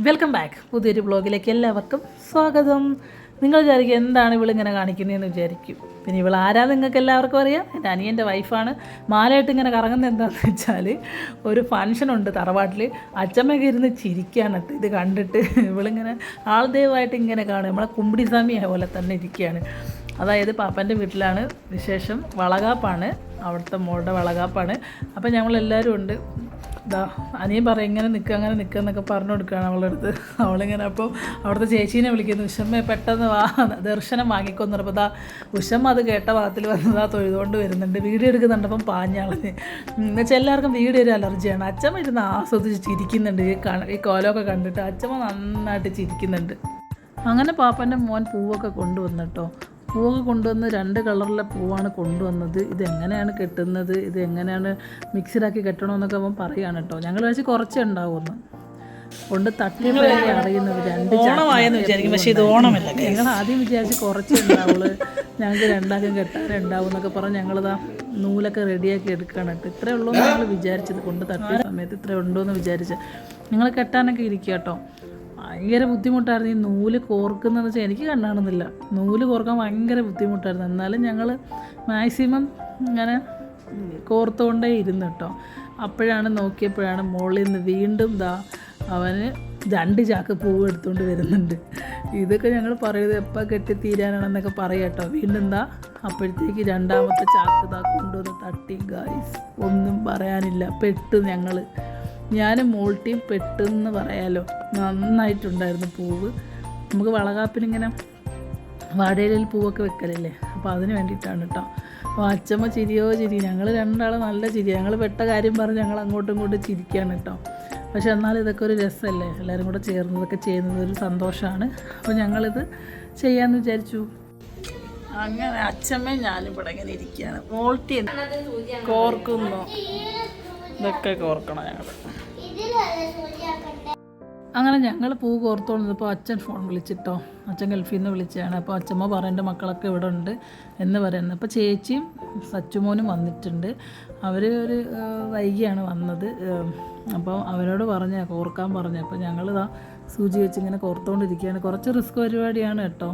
Welcome back. പുതിയൊരു വ്ളോഗിലേക്ക് എല്ലാവർക്കും സ്വാഗതം. നിങ്ങൾ വിചാരിക്കും എന്താണ് ഇവളിങ്ങനെ കാണിക്കുന്നതെന്ന് വിചാരിക്കും. പിന്നെ ഇവൾ ആരാ നിങ്ങൾക്ക് എല്ലാവർക്കും അറിയാം. എൻ്റെ അനിയൻ്റെ വൈഫാണ്. മാലയിട്ട് ഇങ്ങനെ കറങ്ങുന്നത് എന്താണെന്ന് വെച്ചാൽ ഒരു ഫംഗ്ഷനുണ്ട് തറവാട്ടിൽ. അച്ചമ്മയൊക്കെ ഇരുന്ന് ചിരിക്കുകയാണ് കേട്ടോ ഇത് കണ്ടിട്ട്. ഇവളിങ്ങനെ ആൾദൈവമായിട്ട് ഇങ്ങനെ കാണും. നമ്മളെ കുമ്പിടി സ്വാമിയെ പോലെ തന്നെ ഇരിക്കുകയാണ്. അതായത് പാപ്പൻ്റെ വീട്ടിലാണ് വിശേഷം. വളകാപ്പാണ്, അവിടുത്തെ മോളുടെ വളകാപ്പാണ്. അപ്പം ഞങ്ങളെല്ലാവരും ഉണ്ട്. ഇതാ അനിയൻ പറയും ഇങ്ങനെ നിൽക്കുക അങ്ങനെ നിൽക്കുക എന്നൊക്കെ പറഞ്ഞു കൊടുക്കുകയാണ് അവളുടെ അടുത്ത്. അവളിങ്ങനെ അപ്പോൾ അവിടുത്തെ ചേച്ചീനെ വിളിക്കുന്നു, ഉഷമ്മ പെട്ടെന്ന് വാ ദർശനം വാങ്ങിക്കൊന്നു പറഞ്ഞപ്പോൾ ദാ ഉഷമ്മ അത് കേട്ട ഭാഗത്തിൽ വന്നതാ തൊഴുതുകൊണ്ട് വരുന്നുണ്ട്. വീഡിയോ എടുക്കുന്നുണ്ടപ്പം പാഞ്ഞാളഞ്ഞ് എന്നുവെച്ചാൽ എല്ലാവർക്കും വീഡിയോ ഒരു അലർജിയാണ്. അച്ചമ്മ ഇരുന്ന് ആസ്വദിച്ച് ചിരിക്കുന്നുണ്ട്. ഈ കോലമൊക്കെ കണ്ടിട്ട് അച്ചമ്മ നന്നായിട്ട് ചിരിക്കുന്നുണ്ട്. അങ്ങനെ പാപ്പൻ്റെ മോൻ പൂവൊക്കെ കൊണ്ടുവന്നിട്ടോ. പൂവൊക്കെ കൊണ്ടുവന്ന് 2 കളറിലെ പൂവാണ് കൊണ്ടുവന്നത്. ഇതെങ്ങനെയാണ് കെട്ടുന്നത്, ഇത് എങ്ങനെയാണ് മിക്സിഡാക്കി കെട്ടണമെന്നൊക്കെ അവൻ പറയുകയാണ് കേട്ടോ. ഞങ്ങൾ വെച്ച് കുറച്ചേ ഉണ്ടാവുമെന്ന് കൊണ്ട് തട്ടിയപ്പോഴേ അറിയുന്നത് 2 വിചാരിക്കും. പക്ഷേ ഇത് ഓണമല്ല. ഞങ്ങൾ ആദ്യം വിചാരിച്ച് കുറച്ചേ ഉണ്ടാവുള്ളൂ, ഞങ്ങൾക്ക് 2 ആക്കം കെട്ടാനുണ്ടാവും എന്നൊക്കെ പറഞ്ഞ് ഞങ്ങളിതാ നൂലൊക്കെ റെഡിയാക്കി എടുക്കുകയാണ് കേട്ടോ. ഇത്രയേ ഉള്ളൂ ഞങ്ങൾ വിചാരിച്ചത്. കൊണ്ട് തട്ടിയ സമയത്ത് ഇത്രയേ ഉണ്ടോ എന്ന് വിചാരിച്ച് ഞങ്ങൾ കെട്ടാനൊക്കെ ഇരിക്കുക കേട്ടോ. ഭയങ്കര ബുദ്ധിമുട്ടായിരുന്നു ഈ നൂല് കോർക്കുന്നതെന്ന് വെച്ചാൽ. എനിക്ക് കണ്ണാണെന്നില്ല, നൂല് കോർക്കാൻ ഭയങ്കര ബുദ്ധിമുട്ടായിരുന്നു. എന്നാലും ഞങ്ങൾ മാക്സിമം ഇങ്ങനെ കോർത്തുകൊണ്ടേ ഇരുന്നു കേട്ടോ. അപ്പോഴാണ് നോക്കിയപ്പോഴാണ് മുകളിൽ നിന്ന് വീണ്ടും അവന് 2 ചാക്ക് പൂവ് എടുത്തുകൊണ്ട് വരുന്നുണ്ട്. ഇതൊക്കെ ഞങ്ങൾ പറയുന്നത് എപ്പോൾ കെട്ടിത്തീരാനാണെന്നൊക്കെ പറയാം കേട്ടോ. വീണ്ടും അപ്പോഴത്തേക്ക് 2ാമത്തെ ചാക്ക് കൊണ്ടുവന്ന് തട്ടി. ഗായ്സ് ഒന്നും പറയാനില്ല, പെട്ട് ഞങ്ങൾ. ഞാനും മോൾട്ടിയും പെട്ടെന്ന് പറയാലോ. നന്നായിട്ടുണ്ടായിരുന്നു പൂവ്. നമുക്ക് വളകാപ്പിനിങ്ങനെ വാടയിലയിൽ പൂവൊക്കെ വെക്കലില്ലേ, അപ്പോൾ അതിന് വേണ്ടിയിട്ടാണ് കേട്ടോ. അപ്പോൾ അച്ചമ്മ ചിരിയോ ചിരി, ഞങ്ങൾ 2 ആളും നല്ല ചിരി. ഞങ്ങൾ പെട്ട കാര്യം പറഞ്ഞ് ഞങ്ങൾ അങ്ങോട്ടും ഇങ്ങോട്ടും ചിരിക്കുകയാണ് കേട്ടോ. പക്ഷെ എന്നാലും ഇതൊക്കെ ഒരു രസമല്ലേ, എല്ലാവരും കൂടെ ചേർന്നതൊക്കെ ചെയ്യുന്നത് ഒരു സന്തോഷമാണ്. അപ്പോൾ ഞങ്ങളിത് ചെയ്യാമെന്ന് വിചാരിച്ചു. അങ്ങനെ അച്ചമ്മയും ഞാനും ഇവിടെ ഇങ്ങനെ ഇരിക്കുകയാണ്. മോൾട്ടി കോർക്കുന്നു, ഇതൊക്കെ കോർക്കണം ഞങ്ങൾ. അങ്ങനെ ഞങ്ങൾ പൂ കോർത്തോണ്ടിരുന്നപ്പോൾ അച്ഛൻ ഫോൺ വിളിച്ചിട്ടോ. അച്ഛൻ ഗൾഫിൽ നിന്ന് വിളിച്ചതാണ്. അപ്പോൾ അച്ഛമ്മ പറയേണ്ട മക്കളൊക്കെ ഇവിടെ ഉണ്ട് എന്ന് പറയുന്നത്. അപ്പോൾ ചേച്ചിയും സച്ചുമോനും വന്നിട്ടുണ്ട്. അവർ ഒരു വൈകിയാണ് വന്നത്. അപ്പോൾ അവരോട് കോർക്കാൻ പറഞ്ഞു. അപ്പോൾ ഞങ്ങളിതാ സൂചി വെച്ച് ഇങ്ങനെ കോർത്തുകൊണ്ടിരിക്കുകയാണ്. കുറച്ച് റിസ്ക് പരിപാടിയാണ് കേട്ടോ.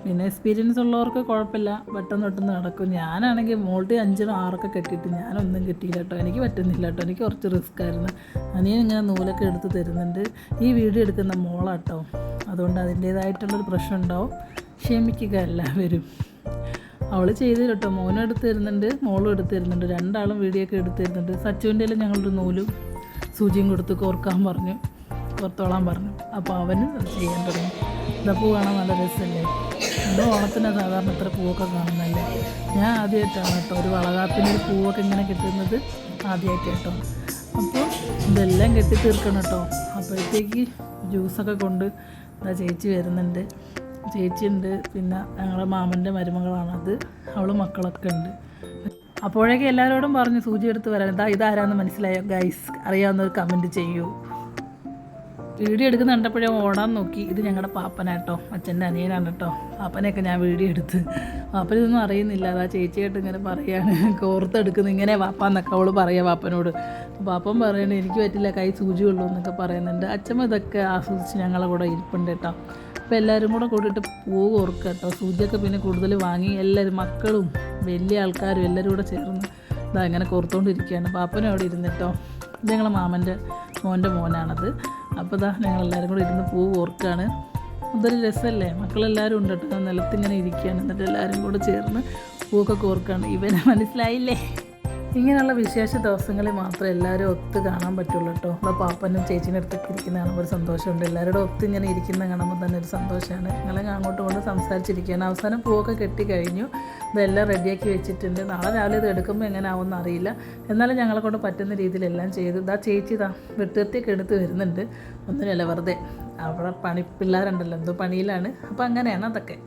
പിന്നെ എക്സ്പീരിയൻസ് ഉള്ളവർക്ക് കുഴപ്പമില്ല, പെട്ടെന്ന് നടക്കും. ഞാനാണെങ്കിൽ മോൾട്ടി 5 6 കെട്ടിയിട്ട് ഞാനൊന്നും കിട്ടിയില്ല കേട്ടോ. എനിക്ക് പറ്റുന്നില്ല കേട്ടോ, എനിക്ക് കുറച്ച് റിസ്ക് ആയിരുന്നു. അനിയൻ ഇങ്ങനെ നൂലൊക്കെ എടുത്ത് തരുന്നുണ്ട്. ഈ വീഡിയോ എടുക്കുന്ന മോളാട്ടോ, അതുകൊണ്ട് അതിൻ്റേതായിട്ടുള്ളൊരു പ്രശ്നം ഉണ്ടാവും. ക്ഷമിക്കുക എല്ലാവരും. അവൾ ചെയ്ത് കേട്ടോ. മോനും എടുത്ത് തരുന്നുണ്ട്, മോളും എടുത്ത് തരുന്നുണ്ട്. 2 ആളും വീഡിയോ ഒക്കെ എടുത്ത് തരുന്നുണ്ട്. സച്ചുവിൻ്റെ ഞങ്ങളൊരു നൂലും സൂചിയും കൊടുത്ത് കോർത്തോളാൻ പറഞ്ഞു. അപ്പോൾ അവന് ചെയ്യാൻ തുടങ്ങി. പൂ കാണാൻ നല്ല രസമല്ലേ. നമ്മൾ ഓണത്തിന് സാധാരണ ഇത്ര പൂവൊക്കെ കാണുന്നതല്ലേ. ഞാൻ ആദ്യമായിട്ടാണ് കേട്ടോ ഒരു വളകാപ്പിനൊരു പൂവൊക്കെ ഇങ്ങനെ കിട്ടുന്നത്, ആദ്യമായിട്ട് കേട്ടോ. അപ്പോൾ ഇതെല്ലാം കെട്ടി തീർക്കണം കേട്ടോ. അപ്പോഴത്തേക്ക് ജ്യൂസൊക്കെ കൊണ്ട് ചേച്ചി വരുന്നുണ്ട്. ചേച്ചിയുണ്ട്, പിന്നെ ഞങ്ങളുടെ മാമൻ്റെ മരുമകളാണത്, അവൾ മക്കളൊക്കെ ഉണ്ട്. അപ്പോഴേക്കും എല്ലാവരോടും പറഞ്ഞു സൂചി എടുത്ത് വരാൻ. ഇതാരാന്ന് മനസ്സിലായോ ഗൈസ്? അറിയാവുന്നവർ കമൻറ്റ് ചെയ്യൂ. വീഡിയോ എടുക്കുന്ന കണ്ടപ്പോഴേ ഓടാൻ നോക്കി. ഇത് ഞങ്ങളുടെ പാപ്പനാട്ടോ, അച്ഛൻ്റെ അനിയനാണ് കേട്ടോ. പാപ്പനെയൊക്കെ ഞാൻ വീഡിയോ എടുത്ത്. പാപ്പനൊന്നും അറിയുന്നില്ല. അതാ ചേച്ചിയായിട്ട് ഇങ്ങനെ പറയാണ് കോർത്തെടുക്കുന്നത് ഇങ്ങനെ പാപ്പാന്നൊക്കെ അവൾ പറയുക പാപ്പനോട്. പാപ്പൻ പറയണേ എനിക്ക് പറ്റില്ല, കൈ സൂചി ഉള്ളൂ എന്നൊക്കെ പറയുന്നുണ്ട്. അച്ഛമ്മ ഇതൊക്കെ ആസ്വദിച്ച് ഞങ്ങളെ കൂടെ ഇരിപ്പുണ്ട് കേട്ടോ. അപ്പോൾ എല്ലാവരും കൂടെ കൂട്ടിയിട്ട് പൂ കോർക്കുക കേട്ടോ. സൂചിയൊക്കെ പിന്നെ കൂടുതൽ വാങ്ങി എല്ലാവരും മക്കളും വലിയ ആൾക്കാരും എല്ലാവരും കൂടെ ചേർന്ന് ഇങ്ങനെ കോർത്തുകൊണ്ടിരിക്കുകയാണ്. പാപ്പനും അവിടെ ഇരുന്നിട്ടോ. ഇത് ഞങ്ങളെ മാമൻ്റെ മോൻ്റെ മോനാണത്. അപ്പോൾ ഞങ്ങളെല്ലാവരും കൂടെ ഇരുന്ന് പൂ കോർക്കുകയാണ്. അതൊരു രസമല്ലേ, മക്കളെല്ലാവരും ഉണ്ട് കേട്ടോ. നിലത്തിങ്ങനെ ഇരിക്കുകയാണ്. എന്നിട്ട് എല്ലാവരും കൂടെ ചേർന്ന് പൂവൊക്കെ കോർക്കുകയാണ്. ഇവനെ മനസ്സിലായില്ലേ? ഇങ്ങനെയുള്ള വിശേഷ ദിവസങ്ങളിൽ മാത്രമേ എല്ലാവരും ഒത്ത് കാണാൻ പറ്റുള്ളൂ കേട്ടോ. അപ്പോൾ പാപ്പനും ചേച്ചീൻ്റെ അടുത്തൊക്കെ ഇരിക്കുന്ന കാണുമ്പോൾ ഒരു സന്തോഷമുണ്ട്. എല്ലാവരുടെ ഒത്ത് ഇങ്ങനെ ഇരിക്കുന്ന കാണുമ്പോൾ തന്നെ ഒരു സന്തോഷമാണ്. ഞങ്ങളെ അങ്ങോട്ടും കൊണ്ട് സംസാരിച്ചിരിക്കുകയാണ്. അവസാനം പൂവൊക്കെ കെട്ടി കഴിഞ്ഞു. ഇതെല്ലാം റെഡിയാക്കി വെച്ചിട്ടുണ്ട്. നാളെ രാവിലെ ഇത് എടുക്കുമ്പോൾ എങ്ങനെ ആവുമെന്ന് അറിയില്ല. എന്നാലും ഞങ്ങളെ കൊണ്ട് പറ്റുന്ന രീതിയിലെല്ലാം ചെയ്തു. ചേച്ചി വെട്ടുകത്തിയൊക്കെ എടുത്ത് വരുന്നുണ്ട്. ഒന്നുമില്ല, വെറുതെ അവിടെ പിള്ളേരുണ്ടല്ലോ, എന്തോ പണിയിലാണ്. അപ്പോൾ അങ്ങനെയാണ് അതൊക്കെ.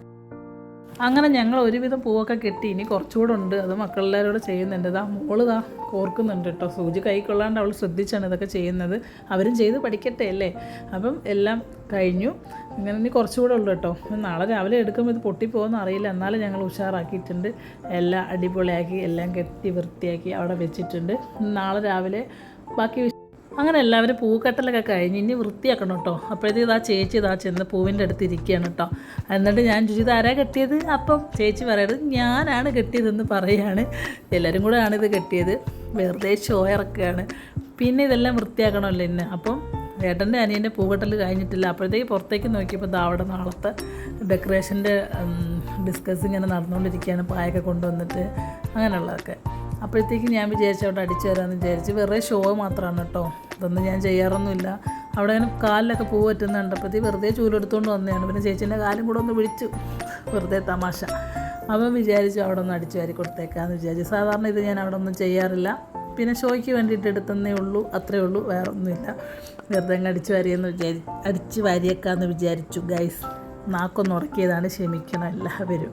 അങ്ങനെ ഞങ്ങൾ ഒരുവിധം പൂവൊക്കെ കെട്ടി. ഇനി കുറച്ചുകൂടെ ഉണ്ട്, അത് മക്കളെല്ലാവരും ചെയ്യുന്നുണ്ട്. മോള് കോർക്കുന്നുണ്ട് കേട്ടോ. സൂചി കൈ കൊള്ളാണ്ട് അവൾ ശ്രദ്ധിച്ചാണ് ഇതൊക്കെ ചെയ്യുന്നത്. അവരും ചെയ്ത് പഠിക്കട്ടെ അല്ലേ. അപ്പം എല്ലാം കഴിഞ്ഞു. ഇങ്ങനെ ഇനി കുറച്ചുകൂടെ ഉള്ളു കേട്ടോ. നാളെ രാവിലെ എടുക്കുമ്പോൾ ഇത് പൊട്ടിപ്പോകുമെന്ന് അറിയില്ല. എന്നാലും ഞങ്ങൾ ഉഷാറാക്കിയിട്ടുണ്ട്. എല്ലാം അടിപൊളിയാക്കി എല്ലാം കെട്ടി വൃത്തിയാക്കി അവിടെ വെച്ചിട്ടുണ്ട്. നാളെ രാവിലെ ബാക്കി അങ്ങനെ എല്ലാവരും പൂക്കെട്ടലൊക്കെ കഴിഞ്ഞ് ഇനി വൃത്തിയാക്കണം കേട്ടോ. അപ്പോഴത്തേക്ക് ഇതാ ചേച്ചി ഇതാ ചെന്ന് പൂവിൻ്റെ അടുത്ത് ഇരിക്കുകയാണ് കേട്ടോ. എന്നിട്ട് ഞാൻ ചോദിച്ചു ഇത് ആരാ കെട്ടിയത്? അപ്പം ചേച്ചി പറയണത് ഞാനാണ് കെട്ടിയതെന്ന് പറയുകയാണ്. എല്ലാവരും കൂടെ ആണിത് കെട്ടിയത്, വെറുതെ ഷോ ഇറക്കുകയാണ്. പിന്നെ ഇതെല്ലാം വൃത്തിയാക്കണമല്ലോ ഇന്ന്. അപ്പം ഏട്ടൻ്റെ അനിയൻ്റെ പൂക്കെട്ടൽ കഴിഞ്ഞിട്ടില്ല. അപ്പോഴത്തേക്ക് പുറത്തേക്ക് നോക്കിയപ്പോൾ ദാ അവിടെ നാളത്തെ ഡെക്കറേഷൻ്റെ ഡിസ്കസ് ഇങ്ങനെ നടന്നുകൊണ്ടിരിക്കുകയാണ്, പായൊക്കെ കൊണ്ടുവന്നിട്ട് അങ്ങനെയുള്ളതൊക്കെ. അപ്പോഴത്തേക്ക് ഞാൻ വിചാരിച്ചു അവിടെ അടിച്ചു തരാമെന്ന് വിചാരിച്ച്. വെറുതെ ഷോ മാത്രമാണ് കേട്ടോ, ഇതൊന്നും ഞാൻ ചെയ്യാറൊന്നുമില്ല. അവിടെ അങ്ങനെ കാലിലൊക്കെ പൂ പറ്റുന്ന കണ്ടപ്പോഴത്തേക്ക് വെറുതെ ചൂലെടുത്തുകൊണ്ട് വന്നതാണ്. പിന്നെ ചേച്ചീൻ്റെ കാലും കൂടെ ഒന്ന് വിളിച്ചു, വെറുതെ തമാശ. അപ്പം വിചാരിച്ചു അവിടെ ഒന്ന് അടിച്ചു വാരി കൊടുത്തേക്കാമെന്ന് വിചാരിച്ചു. സാധാരണ ഇത് ഞാൻ അവിടെ ഒന്നും ചെയ്യാറില്ല, പിന്നെ ഷോയ്ക്ക് വേണ്ടിയിട്ട് എടുത്തന്നേ ഉള്ളൂ, അത്രയേ ഉള്ളൂ, വേറെ ഒന്നുമില്ല. വെറുതെ അങ്ങ് അടിച്ചു വാരിയേക്കാമെന്ന് വിചാരിച്ചു ഗൈസ്. നാക്കൊന്ന് ഉറക്കിയതാണ്, ക്ഷമിക്കണം എല്ലാവരും.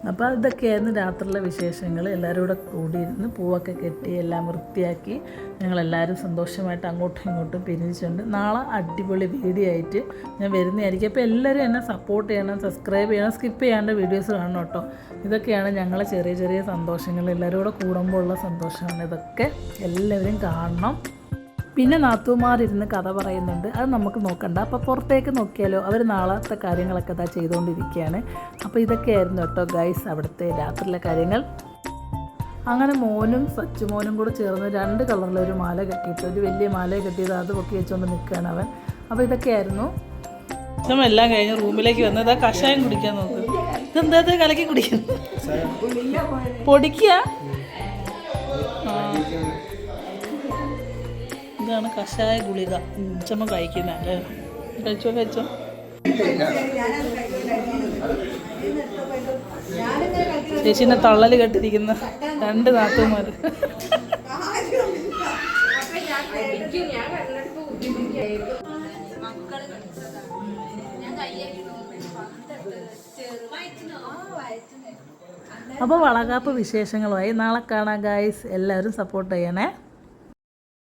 അപ്പോൾ ഇതൊക്കെയായിരുന്നു രാത്രിയിലെ വിശേഷങ്ങൾ. എല്ലാവരും കൂടെ കൂടിയിരുന്ന് പൂവൊക്കെ കെട്ടി എല്ലാം വൃത്തിയാക്കി ഞങ്ങളെല്ലാവരും സന്തോഷമായിട്ട് അങ്ങോട്ടും ഇങ്ങോട്ടും പിരിഞ്ഞിട്ടുണ്ട്. നാളെ അടിപൊളി വീഡിയോ ആയിട്ട് ഞാൻ വരുന്നതായിരിക്കും. അപ്പോൾ എല്ലാവരും എന്നെ സപ്പോർട്ട് ചെയ്യണം, സബ്സ്ക്രൈബ് ചെയ്യണം, സ്കിപ്പ് ചെയ്യാണ്ട് വീഡിയോസ് കാണണം കേട്ടോ. ഇതൊക്കെയാണ് ഞങ്ങളെ ചെറിയ ചെറിയ സന്തോഷങ്ങൾ, എല്ലാവരും കൂടെ കൂടുമ്പോൾ ഉള്ള സന്തോഷമാണ് ഇതൊക്കെ. എല്ലാവരും കാണണം. പിന്നെ നാത്തൂമാരിരുന്ന് കഥ പറയുന്നുണ്ട്, അത് നമുക്ക് നോക്കണ്ട. അപ്പോൾ പുറത്തേക്ക് നോക്കിയാലോ, അവർ നാളത്തെ കാര്യങ്ങളൊക്കെ ഇതാ ചെയ്തുകൊണ്ടിരിക്കുകയാണ്. അപ്പോൾ ഇതൊക്കെയായിരുന്നു കേട്ടോ ഗൈസ് അവിടുത്തെ രാത്രിയിലെ കാര്യങ്ങൾ. അങ്ങനെ മോനും സച്ചുമോനും കൂടെ ചേർന്ന് 2 കളറിലൊരു മാല കെട്ടിയിട്ട്, ഒരു വലിയ മാല കെട്ടിയത് അത് പൊക്കി വെച്ചുകൊണ്ട് നിൽക്കുകയാണ് അവൻ. അപ്പോൾ ഇതൊക്കെയായിരുന്നു. എല്ലാം കഴിഞ്ഞ് റൂമിലേക്ക് വന്നത് കഷായം കുടിക്കാൻ നോക്കും. ഇതെന്താ കലക്കി കുടിക്കുന്നു? പൊടിക്കുക. ഇതാണ് കഷായ ഗുളിക, ചമ്മ കഴിക്കുന്നല്ലേ. കഴിച്ചോ. ചേച്ചീനെ തള്ളൽ കെട്ടിരിക്കുന്ന 2 നാത്തൂന്മാർ. അപ്പോൾ വളകാപ്പ് വിശേഷങ്ങളുമായി നാളെ കാണാം ഗായ്സ്. എല്ലാവരും സപ്പോർട്ട് ചെയ്യണേ.